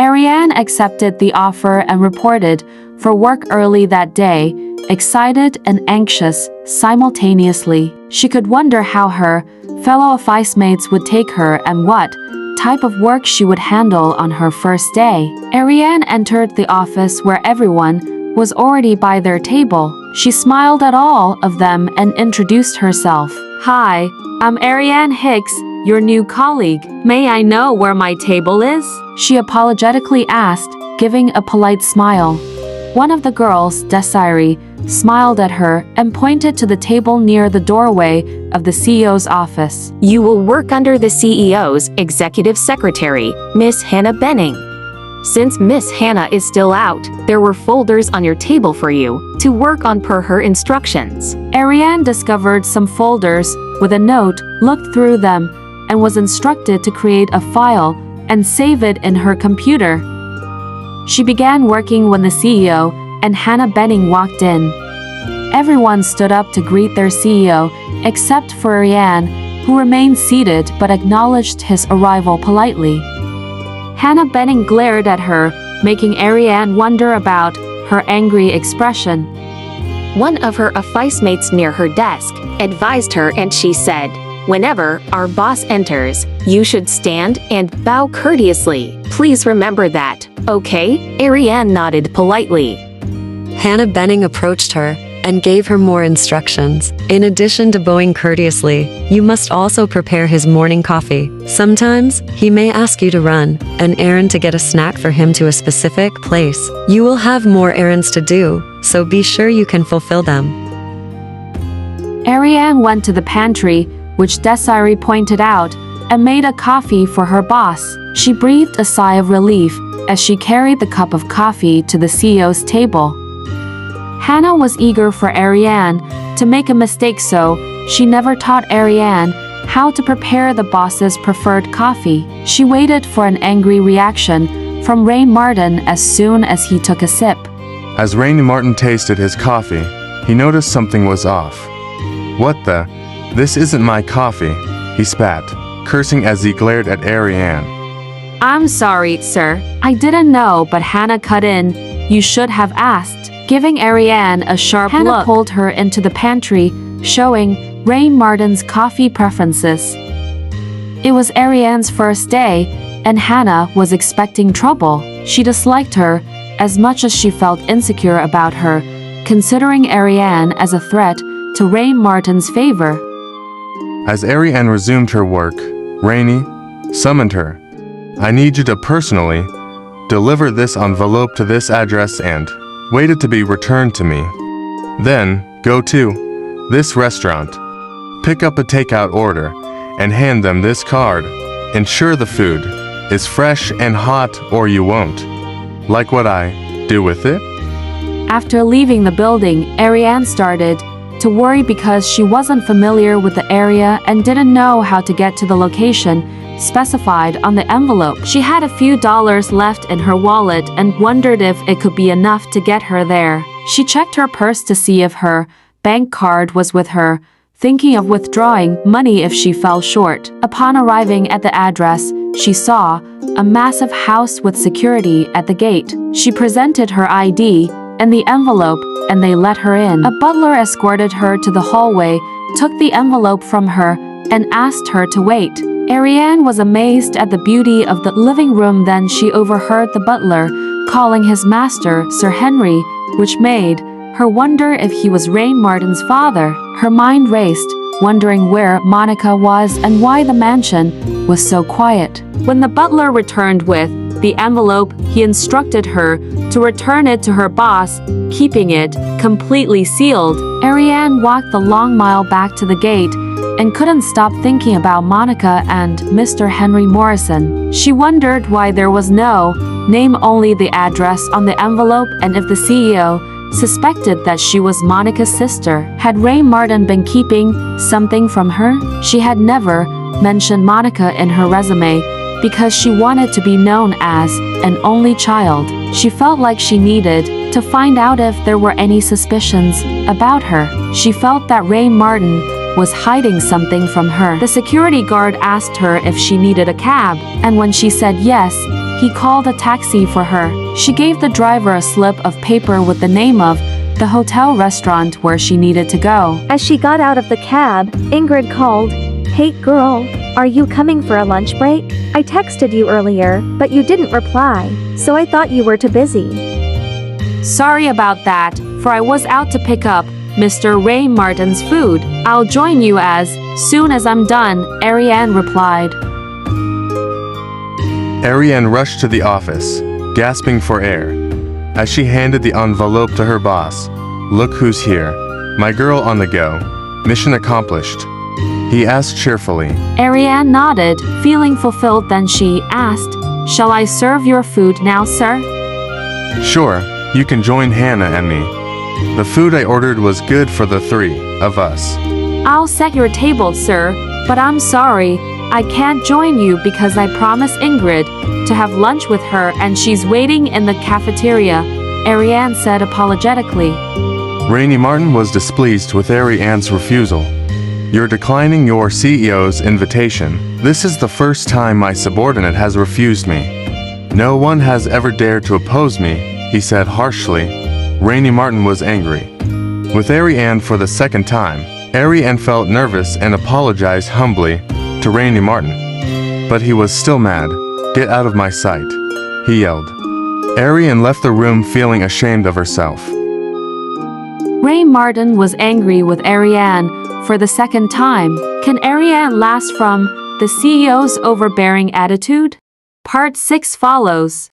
Ariane accepted the offer and reported for work early that day, excited and anxious simultaneously. She could wonder how her fellow office mates would take her and what type of work she would handle on her first day. Ariane entered the office where everyone was already by their table. She smiled at all of them and introduced herself. "Hi, I'm Ariane Hicks, your new colleague. May I know where my table is?" she apologetically asked, giving a polite smile. One of the girls, Desiree, smiled at her and pointed to the table near the doorway of the CEO's office. "You will work under the CEO's executive secretary, Miss Hannah Benning. Since Miss Hannah is still out, there were folders on your table for you to work on per her instructions." Ariane discovered some folders with a note, looked through them, and was instructed to create a file and save it in her computer. She began working when the CEO and Hannah Benning walked in. Everyone stood up to greet their CEO, except for Ariane, who remained seated but acknowledged his arrival politely. Hannah Benning glared at her, making Ariane wonder about her angry expression. One of her office mates near her desk advised her, and she said, "Whenever our boss enters, you should stand and bow courteously. Please remember that, okay?" Ariane nodded politely. Hannah Benning approached her and gave her more instructions. In addition to bowing courteously, you must also prepare his morning coffee. Sometimes, he may ask you to run an errand to get a snack for him to a specific place. You will have more errands to do, so be sure you can fulfill them. Ariane went to the pantry, which Desiree pointed out, and made a coffee for her boss. She breathed a sigh of relief as she carried the cup of coffee to the CEO's table. Hannah was eager for Ariane to make a mistake, so she never taught Ariane how to prepare the boss's preferred coffee. She waited for an angry reaction from Rain Martin as soon as he took a sip. As Rain Martin tasted his coffee, he noticed something was off. "What the? This isn't my coffee," he spat, cursing as he glared at Ariane. "I'm sorry, sir. I didn't know," but Hannah cut in. "You should have asked." Giving Ariane a sharp look, Hannah pulled her into the pantry, showing Rain Martin's coffee preferences. It was Ariane's first day, and Hannah was expecting trouble. She disliked her as much as she felt insecure about her, considering Ariane as a threat to Rain Martin's favor. As Ariane resumed her work, Rainy summoned her. "I need you to personally deliver this envelope to this address and waited to be returned to me. Then, go to this restaurant, pick up a takeout order, and hand them this card. Ensure the food is fresh and hot or you won't like what I do with it." After leaving the building, Ariane started to worry because she wasn't familiar with the area and didn't know how to get to the location specified on the envelope. She had a few dollars left in her wallet and wondered if it could be enough to get her there. She checked her purse to see if her bank card was with her, thinking of withdrawing money if she fell short. Upon arriving at the address, she saw a massive house with security at the gate. She presented her ID and the envelope, and they let her in. A butler escorted her to the hallway, took the envelope from her, and asked her to wait. Ariane was amazed at the beauty of the living room. Then she overheard the butler calling his master Sir Henry, which made her wonder if he was Rain Martin's father. Her mind raced, wondering where Monica was and why the mansion was so quiet. When the butler returned with the envelope, he instructed her to return it to her boss, keeping it completely sealed. Ariane walked the long mile back to the gate and couldn't stop thinking about Monica and Mr. Henry Morrison. She wondered why there was no name, only the address on the envelope, and if the CEO suspected that she was Monica's sister. Had Rain Martin been keeping something from her? She had never mentioned Monica in her resume because she wanted to be known as an only child. She felt like she needed to find out if there were any suspicions about her. She felt that Rain Martin was hiding something from her. The security guard asked her if she needed a cab, and when she said yes, He called a taxi for her. She gave the driver a slip of paper with the name of the hotel restaurant where she needed to go. As she got out of the cab, Ingrid called, "Hey girl, are you coming for a lunch break? I texted you earlier, but you didn't reply, so I thought you were too busy." Sorry about that, for I was out to pick up Mr. Ray Martin's food. I'll join you as soon as I'm done, Ariane replied. Ariane rushed to the office, gasping for air. As she handed the envelope to her boss, "Look who's here. My girl on the go. Mission accomplished." He asked cheerfully. Ariane nodded, feeling fulfilled. Then she asked, "Shall I serve your food now, sir?" "Sure, you can join Hannah and me. The food I ordered was good for the three of us." "I'll set your table, sir, but I'm sorry, I can't join you because I promised Ingrid to have lunch with her and she's waiting in the cafeteria," Ariane said apologetically. Rainy Martin was displeased with Ariane's refusal. "You're declining your CEO's invitation. This is the first time my subordinate has refused me. No one has ever dared to oppose me," he said harshly. Rainy Martin was angry. With Ariane for the second time, Ariane felt nervous and apologized humbly to Rainy Martin. But he was still mad. "Get out of my sight," he yelled. Ariane left the room feeling ashamed of herself. Ray Martin was angry with Ariane for the second time. Can Ariane last from the CEO's overbearing attitude? Part 6 follows.